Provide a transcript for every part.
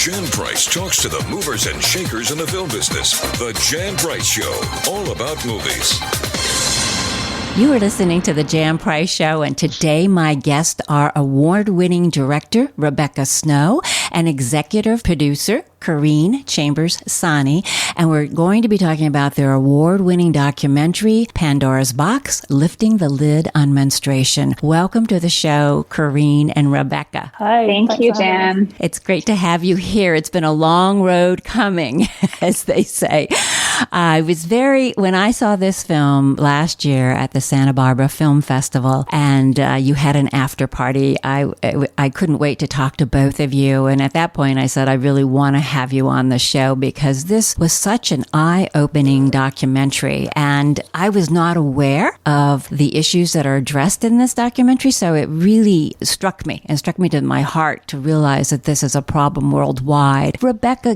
Jan Price talks to the movers and shakers in the film business. The Jan Price Show, all about movies. You are listening to The Jan Price Show, and today my guests are award-winning director Rebecca Snow and executive producer Carinne Chambers-Saini, and we're going to be talking about their award-winning documentary, Pandora's Box, Lifting the Lid on Menstruation. Welcome to the show, Carinne and Rebecca. Hi. Thank you, Jan. It's great to have you here. It's been a long road coming, as they say. When I saw this film last year at the Santa Barbara Film Festival, and you had an after party, I couldn't wait to talk to both of you. And at that point, I said, I really want to have you on the show because this was such an eye-opening documentary. And I was not aware of the issues that are addressed in this documentary. So it really struck me to my heart to realize that this is a problem worldwide. Rebecca,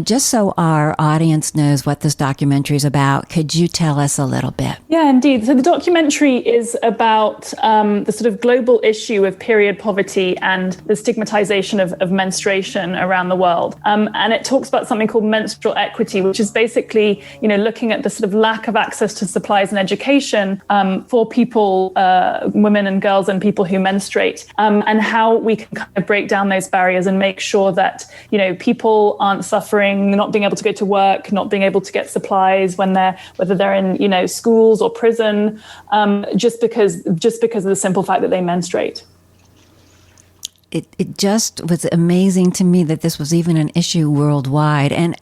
just so our audience knows what this documentary is about, could you tell us a little bit? Yeah, indeed. So the documentary is about the sort of global issue of period poverty and the stigmatization of menstruation around the world. And it talks about something called menstrual equity, which is basically, looking at the sort of lack of access to supplies and education for people, women and girls and people who menstruate, and how we can kind of break down those barriers and make sure that, people aren't suffering, not being able to go to work, not being able to get supplies whether they're in, schools or prison, just because of the simple fact that they menstruate. It just was amazing to me that this was even an issue worldwide and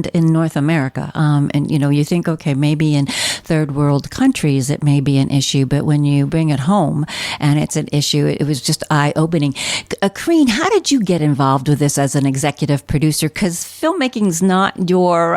in North America. And, you think, okay, maybe in third world countries, it may be an issue, but when you bring it home and it's an issue, it was just eye-opening. Carinne, how did you get involved with this as an executive producer? Because filmmaking's not your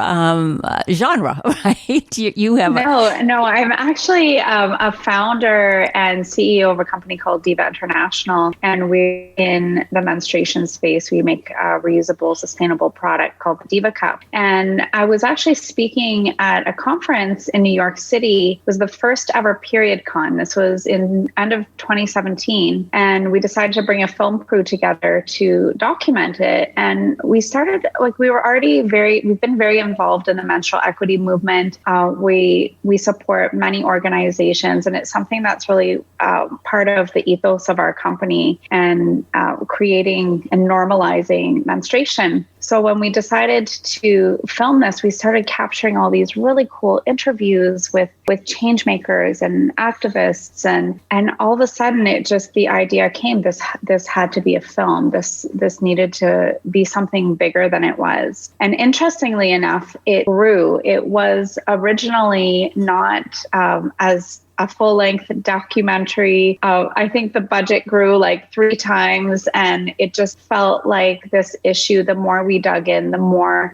genre, right? You have No, I'm actually a founder and CEO of a company called Diva International, and we're in the menstruation space. We make a reusable, sustainable product called the Diva Cup. And I was actually speaking at a conference in New York City. It was the first ever period con. This was in end of 2017. And we decided to bring a film crew together to document it. And we started, we've been very involved in the menstrual equity movement. We support many organizations, and it's something that's really part of the ethos of our company and creating and normalizing menstruation. So when we decided to film this, we started capturing all these really cool interviews with change makers and activists. And all of a sudden, the idea came, this had to be a film. This needed to be something bigger than it was. And interestingly enough, it grew. It was originally not as a full-length documentary. I think the budget grew like 3 times, and it just felt like this issue, the more we dug in, the more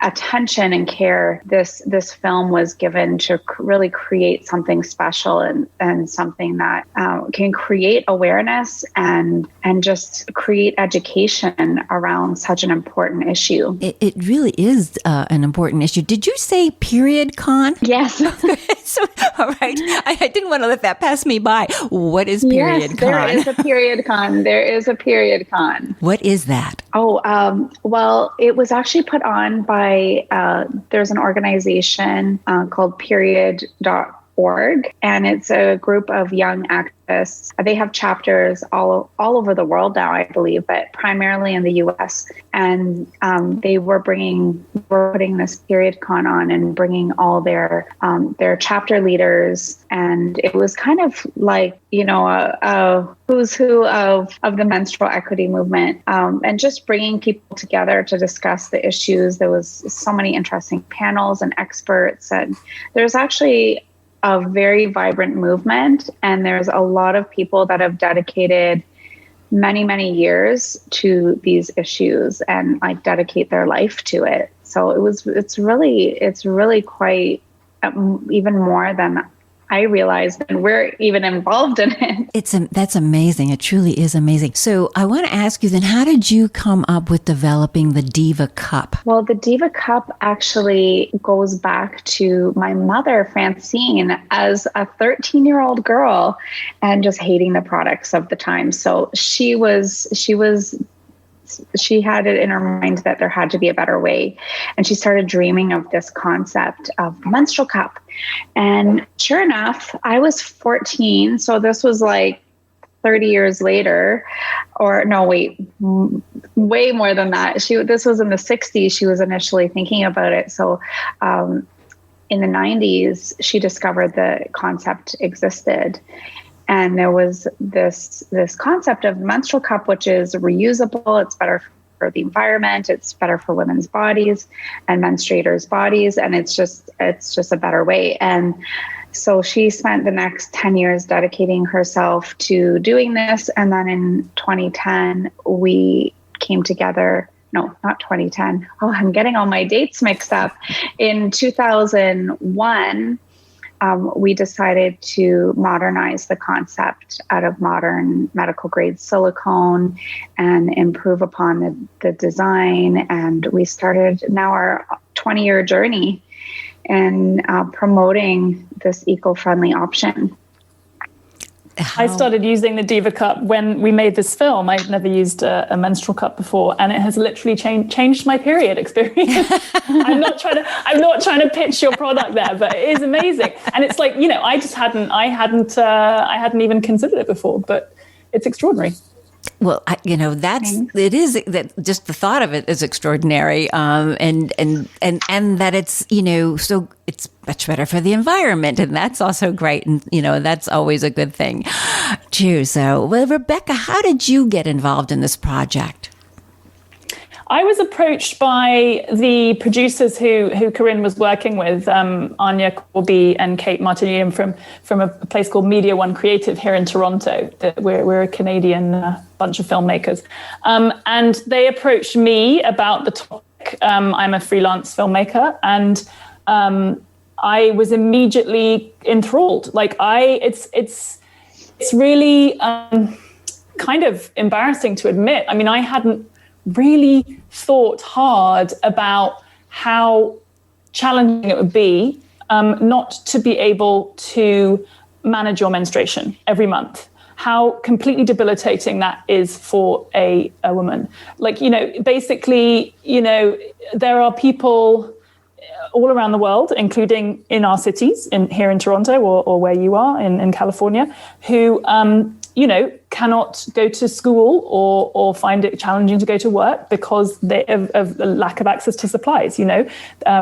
attention and care this film was given to really create something special and something that can create awareness and just create education around such an important issue. It really is an important issue. Did you say period con? Yes. So, all right. I didn't want to let that pass me by. What is period con? There is a period con. There is a period con. What is that? Well, it was actually put on by, there's an organization called period.org, and it's a group of young activists. They have chapters all over the world now, I believe, but primarily in the U.S. And they were putting this period con on and bringing all their chapter leaders, and it was kind of like a who's who of the menstrual equity movement, and just bringing people together to discuss the issues. There was so many interesting panels and experts, and there's actually a very vibrant movement, and there's a lot of people that have dedicated many, many years to these issues and dedicate their life to it. So it's really quite even more than I realized, and we're even involved in it. That's amazing. It truly is amazing. So I want to ask you then, how did you come up with developing the Diva Cup? Well, the Diva Cup actually goes back to my mother, Francine, as a 13-year-old girl and just hating the products of the time. So she was she had it in her mind that there had to be a better way. And she started dreaming of this concept of the menstrual cup. And sure enough, I was 14. So this was like 30 years later, or no, wait, way more than that. This was in the 60s. She was initially thinking about it. So, in the 90s, she discovered the concept existed. And there was this concept of menstrual cup, which is reusable. It's better for the environment. It's better for women's bodies and menstruators' bodies. And it's just a better way. And so she spent the next 10 years dedicating herself to doing this. And then in 2010, we came together. No, not 2010. Oh, I'm getting all my dates mixed up. In 2001, we decided to modernize the concept out of modern medical grade silicone and improve upon the design. And we started now our 20-year journey in promoting this eco-friendly option. I started using the Diva Cup when we made this film. I'd never used a menstrual cup before, and it has literally changed my period experience. I'm not trying to pitch your product there, but it is amazing. And it's like, I hadn't even considered it before, but it's extraordinary. Well, it is that just the thought of it is extraordinary, and that it's so it's much better for the environment, and that's also great, and that's always a good thing, too. So, well, Rebecca, how did you get involved in this project? I was approached by the producers who Carinne was working with, Anya Corby and Kate Martinian from a place called Media One Creative here in Toronto. We're a Canadian bunch of filmmakers. And they approached me about the topic. I'm a freelance filmmaker, and I was immediately enthralled. It's really kind of embarrassing to admit. I mean, I hadn't really thought hard about how challenging it would be not to be able to manage your menstruation every month. How completely debilitating that is for a woman. Basically, there are people all around the world, including in our cities, here in Toronto or where you are in California, who cannot go to school or find it challenging to go to work because of the lack of access to supplies,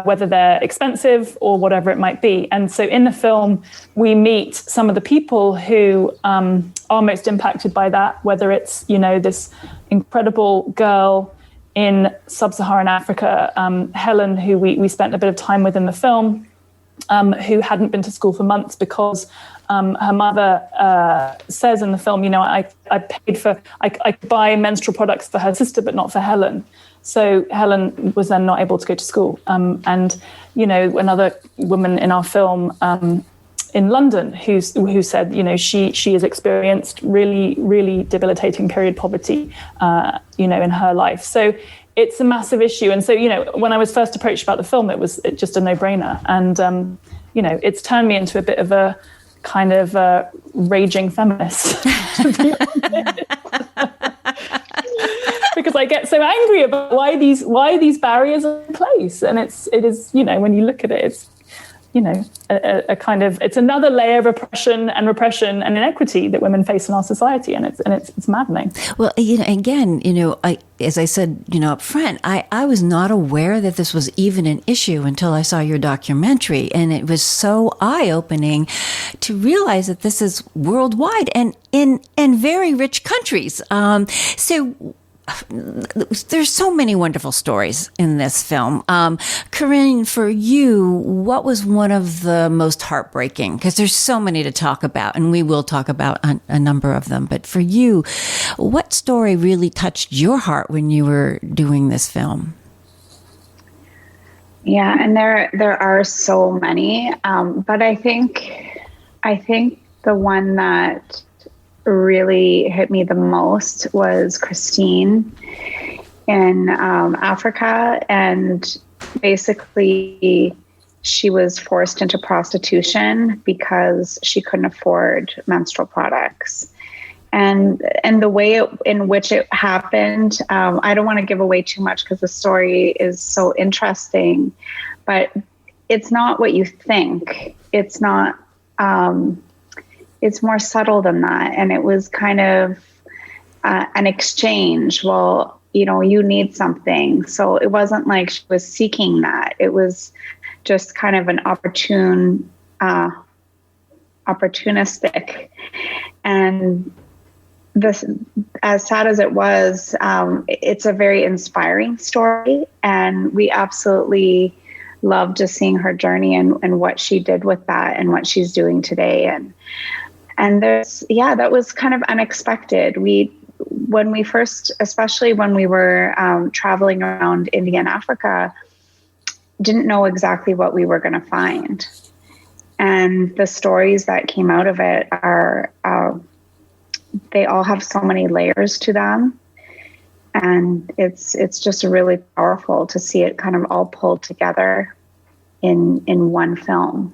whether they're expensive or whatever it might be. And so in the film, we meet some of the people who are most impacted by that, whether it's, this incredible girl in sub-Saharan Africa, Helen, who we spent a bit of time with in the film, who hadn't been to school for months because her mother says in the film, I could buy menstrual products for her sister, but not for Helen. So Helen was then not able to go to school. And, another woman in our film in London who said, she has experienced really, really debilitating period poverty, in her life. So it's a massive issue. And so, when I was first approached about the film, it was just a no-brainer. And, it's turned me into a bit of a kind of raging feminist, to be honest. Because I get so angry about why these barriers are in place. And it is, when you look at it, it's, a kind of, it's another layer of oppression and repression and inequity that women face in our society, and it's maddening. Well, again, as I said, up front, I was not aware that this was even an issue until I saw your documentary, and it was so eye-opening to realize that this is worldwide and in very rich countries. So there's so many wonderful stories in this film. Carinne, for you, what was one of the most heartbreaking? Because there's so many to talk about, and we will talk about a number of them. But for you, what story really touched your heart when you were doing this film? Yeah, and there are so many, but I think the one that really hit me the most was Christine in Africa, and basically she was forced into prostitution because she couldn't afford menstrual products. and the way in which it happened, I don't want to give away too much because the story is so interesting, but it's not what you think. It's not, it's more subtle than that. And it was kind of an exchange. Well, you need something. So it wasn't like she was seeking that. It was just kind of an opportunistic. And this, as sad as it was, it's a very inspiring story. And we absolutely loved just seeing her journey and what she did with that and what she's doing today. And that was kind of unexpected. When we first, especially when we were traveling around India and Africa, didn't know exactly what we were going to find. And the stories that came out of it are, they all have so many layers to them. And it's just really powerful to see it kind of all pulled together in one film.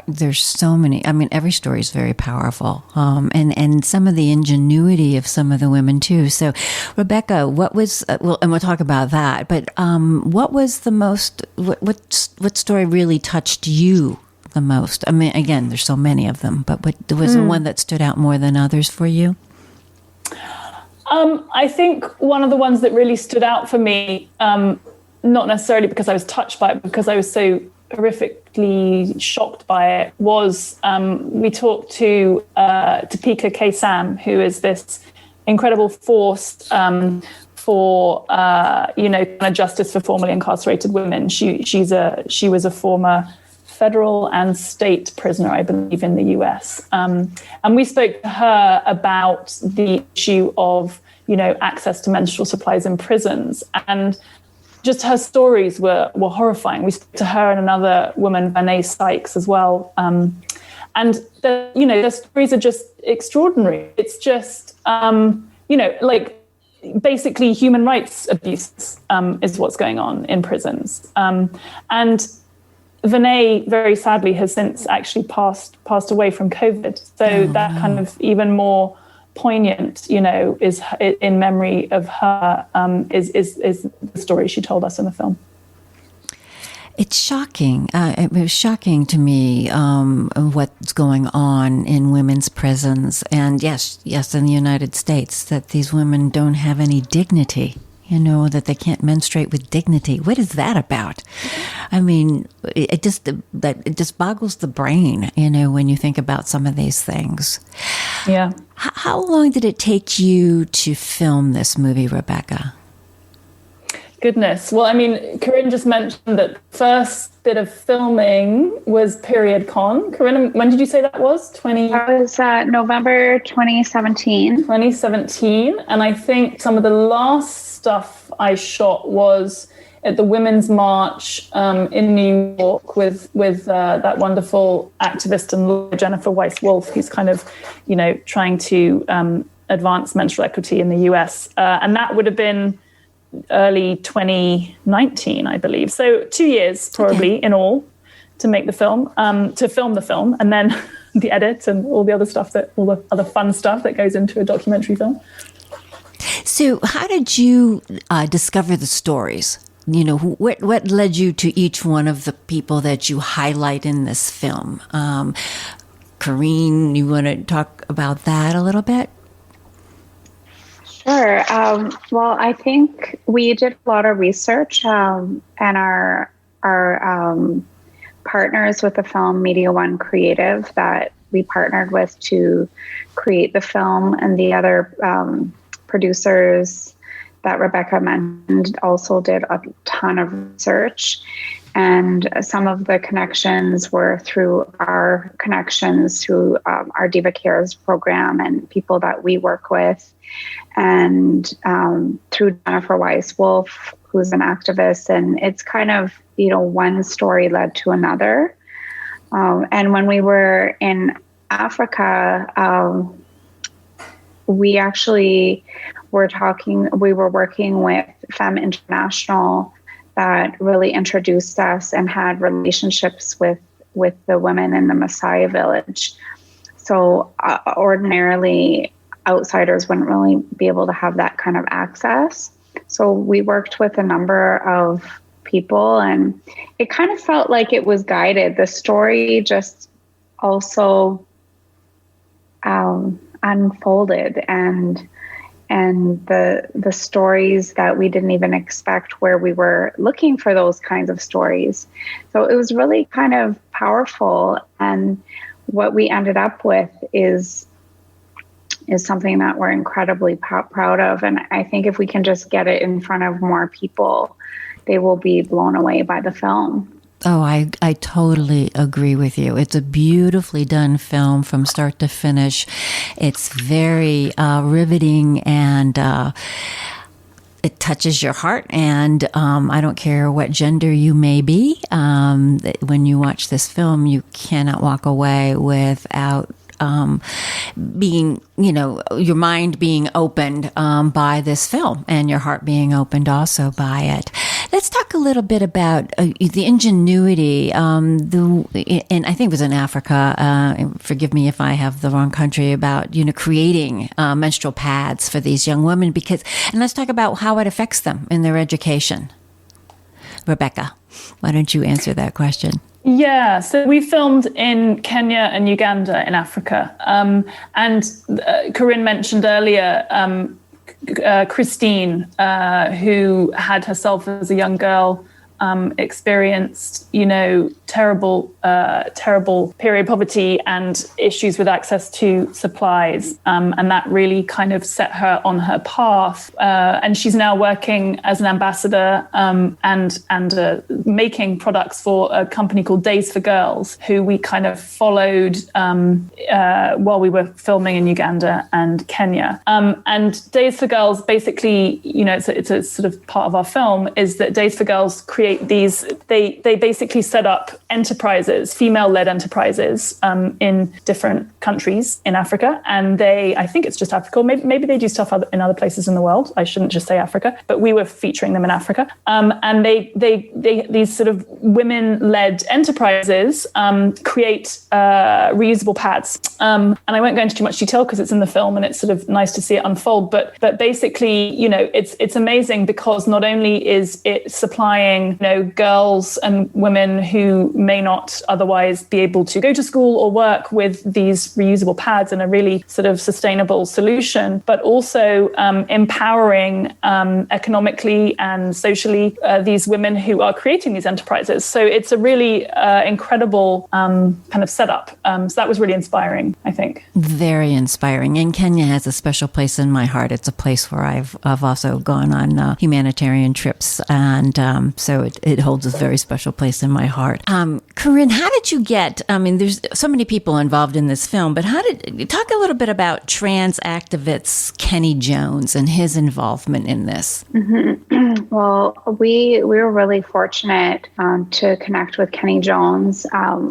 There's so many. I mean, every story is very powerful, and some of the ingenuity of some of the women too. So, Rebecca, what was and we'll talk about that. But what was the most? What story really touched you the most? I mean, again, there's so many of them, but what was the one that stood out more than others for you? I think one of the ones that really stood out for me, not necessarily because I was touched by it, because I was so horrifically shocked by it, was we talked to Topeka K. Sam, who is this incredible force for justice for formerly incarcerated women. She was a former federal and state prisoner, I believe, in the US. And we spoke to her about the issue of, access to menstrual supplies in prisons. And just her stories were horrifying. We spoke to her and another woman, Vanessa Sykes, as well. And their stories are just extraordinary. It's just, basically human rights abuse is what's going on in prisons. And Vinay, very sadly, has since actually passed away from COVID. So that kind of even more poignant, is in memory of her, is the story she told us in the film. It's shocking. It was shocking to me what's going on in women's prisons. And yes, in the United States, that these women don't have any dignity. That they can't menstruate with dignity. What is that about? I mean, it just boggles the brain, when you think about some of these things. Yeah. How long did it take you to film this movie, Rebecca? Goodness. Well, I mean, Carinne just mentioned that the first bit of filming was Period Con. Carinne, when did you say that was? That was November 2017. 2017. And I think some of the last stuff I shot was at the Women's March in New York with that wonderful activist and lawyer Jennifer Weiss-Wolf, who's kind of, trying to advance menstrual equity in the US. And that would have been early 2019, I believe. So 2 years probably in all to make the film, to film the film, and then the edit and all the other stuff, all the other fun stuff that goes into a documentary film. So how did you discover the stories? What led you to each one of the people that you highlight in this film? Carinne, you want to talk about that a little bit? Sure. Well, I think we did a lot of research, and our partners with the film, Media One Creative, that we partnered with to create the film, and the other producers that Rebecca mentioned also did a ton of research. And some of the connections were through our connections through our Diva Cares program and people that we work with, and through Jennifer Weiss-Wolf, who's an activist. And it's kind of, one story led to another. And when we were in Africa, we actually were working with Femme International that really introduced us and had relationships with the women in the Maasai village. So ordinarily, outsiders wouldn't really be able to have that kind of access. So we worked with a number of people, and it kind of felt like it was guided. The story just also unfolded, and the stories that we didn't even expect, where we were looking for those kinds of stories. So it was really kind of powerful, and what we ended up with is something that we're incredibly proud of. And I think if we can just get it in front of more people, they will be blown away by the film. Oh, I totally agree with you. It's a beautifully done film from start to finish. It's very riveting, and it touches your heart. And I don't care what gender you may be. When you watch this film, you cannot walk away without being, your mind being opened by this film, and your heart being opened also by it. Let's talk a little bit about the ingenuity, and I think it was in Africa, forgive me if I have the wrong country, about, creating menstrual pads for these young women, and let's talk about how it affects them in their education. Rebecca, why don't you answer that question? Yeah, so we filmed in Kenya and Uganda in Africa. And Carinne mentioned earlier Christine, who had herself as a young girl experienced, terrible period poverty and issues with access to supplies. And that really kind of set her on her path. And she's now working as an ambassador and making products for a company called Days for Girls, who we kind of followed while we were filming in Uganda and Kenya. And Days for Girls, basically, it's a sort of part of our film, is that Days for Girls create these, they basically set up enterprises, female-led enterprises in different countries in Africa. And I think it's just Africa, or maybe they do stuff in other places in the world. I shouldn't just say Africa, but we were featuring them in Africa. And these sort of women-led enterprises create reusable pads. And I won't go into too much detail because it's in the film and it's sort of nice to see it unfold. But basically, it's amazing, because not only is it supplying, girls and women who may not otherwise be able to go to school or work with these reusable pads in a really sort of sustainable solution, but also empowering economically and socially these women who are creating these enterprises. So it's a really incredible kind of setup. So that was really inspiring, I think. Very inspiring. And Kenya has a special place in my heart. It's a place where I've also gone on humanitarian trips. And so it holds a very special place in my heart. Carinne, how did you get, there's so many people involved in this film, but talk a little bit about trans activist Kenny Jones and his involvement in this? Mm-hmm. Well, we were really fortunate to connect with Kenny Jones,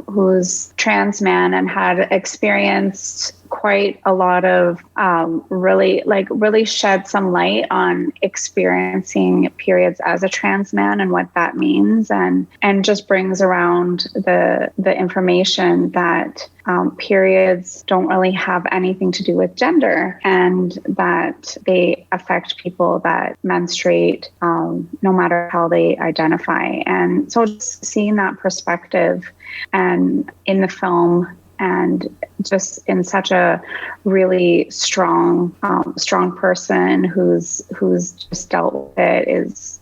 who's trans man and had experienced quite a lot of really shed some light on experiencing periods as a trans man and what that means, and just brings around the information that periods don't really have anything to do with gender, and that they affect people that menstruate no matter how they identify. And so just seeing that perspective and in the film, and just in such a really strong person who's just dealt with it is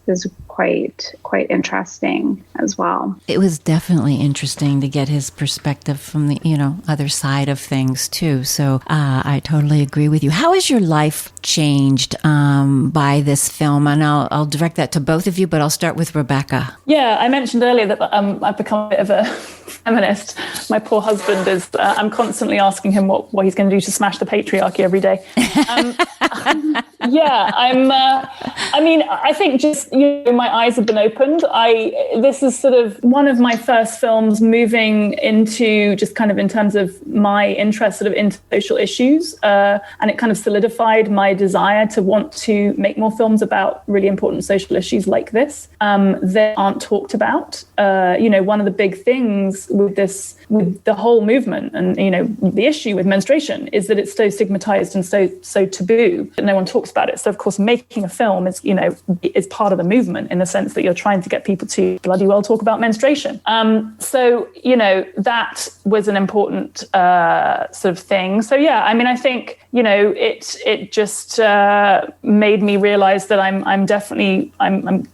quite interesting as well. It was definitely interesting to get his perspective from the other side of things too. So I totally agree with you. How has your life changed by this film? And I'll direct that to both of you, but I'll start with Rebecca. Yeah, I mentioned earlier that I've become a bit of a feminist. My poor husband is. I'm constantly asking him what he's going to do to smash the patriarchy every day. Yeah, I mean, I think just, my eyes have been opened. This is sort of one of my first films moving into just kind of in terms of my interest sort of into social issues. And it kind of solidified my desire to want to make more films about really important social issues like this that aren't talked about. One of the big things with the whole movement and, the issue with menstruation is that it's so stigmatized and so taboo that no one talks about it. So, of course, making a film is part of the movement in the sense that you're trying to get people to bloody well talk about menstruation. That was an important sort of thing. So, yeah, I mean, I think, it just made me realize that I'm definitely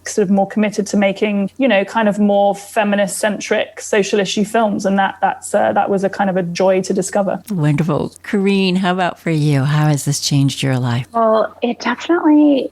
sort of more committed to making, kind of more feminist centric social issue films. And that was a kind of a joy to discover. Wonderful. Carinne, how about for you? How has this changed your life? Well, it definitely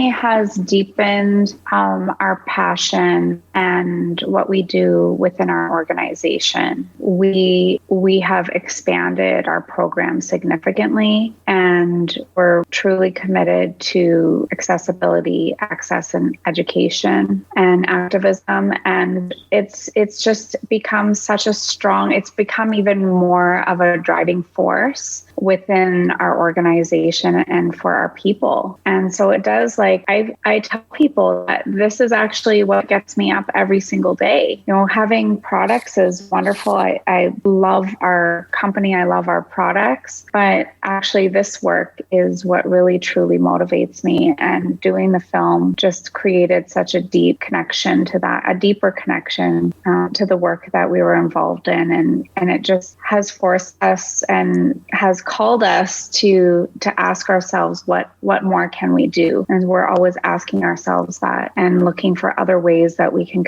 has deepened our passion and what we do within our organization. We have expanded our program significantly, and we're truly committed to accessibility, access, and education and activism. And it's just become it's become even more of a driving force within our organization and for our people. And so it does, I tell people that this is actually what gets me up every single day. Having products is wonderful. I love our company. I love our products, but actually this work is what really truly motivates me. And doing the film just created such a deep connection to that, a deeper connection to the work that we were involved in. And it just has forced us and has called us to ask ourselves what more can we do, and we're always asking ourselves that and looking for other ways that we can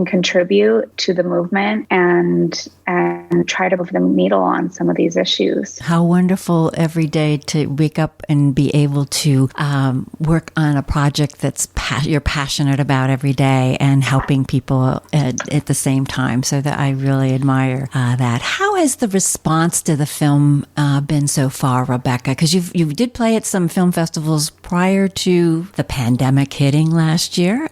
contribute to the movement and try to move the needle on some of these issues. How wonderful every day to wake up and be able to work on a project that's you're passionate about every day and helping people at the same time. So that I really admire that. How has the response to the film been so far, Rebecca? Because you did play at some film festivals prior to the pandemic hitting last year.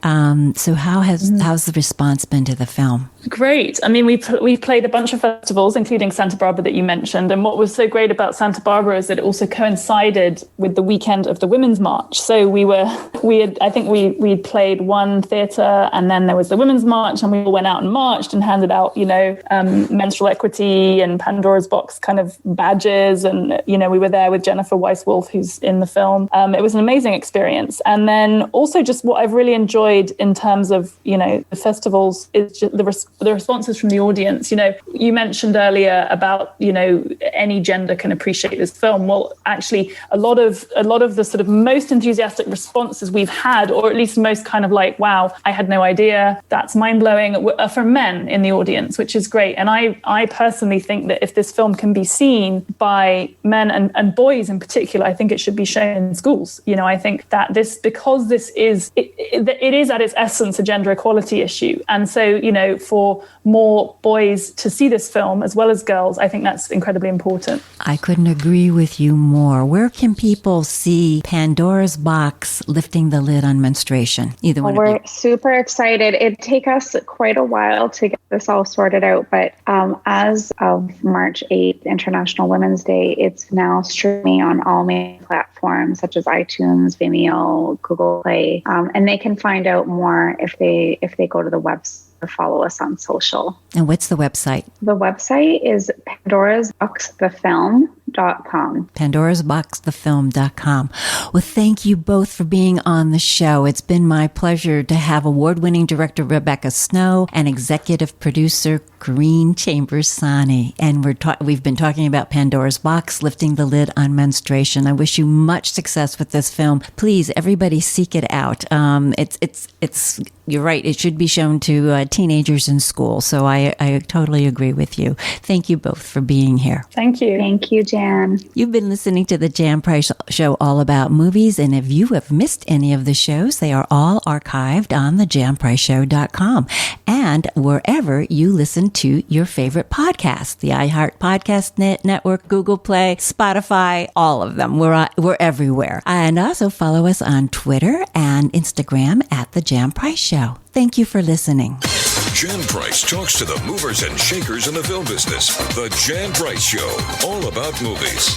So how's the response been to the film? Great. I mean, we played a bunch of festivals, including Santa Barbara that you mentioned. And what was so great about Santa Barbara is that it also coincided with the weekend of the Women's March. So I think we played one theatre, and then there was the Women's March, and we all went out and marched and handed out, Menstrual Equity and Pandora's Box kind of badges. And, we were there with Jennifer Weiss-Wolf, who's in the film. It was an amazing experience. And then also just what I've really enjoyed in terms of, the festivals is just the responses from the audience. You mentioned earlier about, any gender can appreciate this film. Well, actually, a lot of the sort of most enthusiastic responses we've had, or at least most kind of like, wow, I had no idea, that's mind-blowing, are from men in the audience, which is great. And I personally think that if this film can be seen by men and boys in particular, I think it should be shown in schools. I think that because this is, it is at its essence a gender equality issue. And so, for more boys to see this film as well as girls, I think that's incredibly important. I couldn't agree with you more. Where can people see Pandora's Box lifting the lid on menstruation? Either one. We're super excited. It'd take us quite a while to get this all sorted out, but as of March 8th, International Women's Day, it's now streaming on all main platforms such as iTunes, Vimeo, Google Play, and they can find out more if they go to the website or follow us on social. And what's the website? The website is pandorasboxthefilm.com. pandorasboxthefilm.com. Well, thank you both for being on the show. It's been my pleasure to have award-winning director Rebecca Snow and executive producer Carinne Chambers-Saini. And we've been talking about Pandora's Box, lifting the lid on menstruation. I wish you much success with this film. Please, everybody, seek it out. It's you're right. It should be shown to teenagers in school. So I totally agree with you. Thank you both for being here. Thank you. Thank you, Jan. Jan. You've been listening to the Jan Price Show, all about movies. And if you have missed any of the shows, they are all archived on thejanpriceshow.com and wherever you listen to your favorite podcasts, the iHeart Podcast Network, Google Play, Spotify, all of them. We're everywhere. And also follow us on Twitter and Instagram at The Jan Price Show. Thank you for listening. Jan Price talks to the movers and shakers in the film business. The Jan Price Show, all about movies.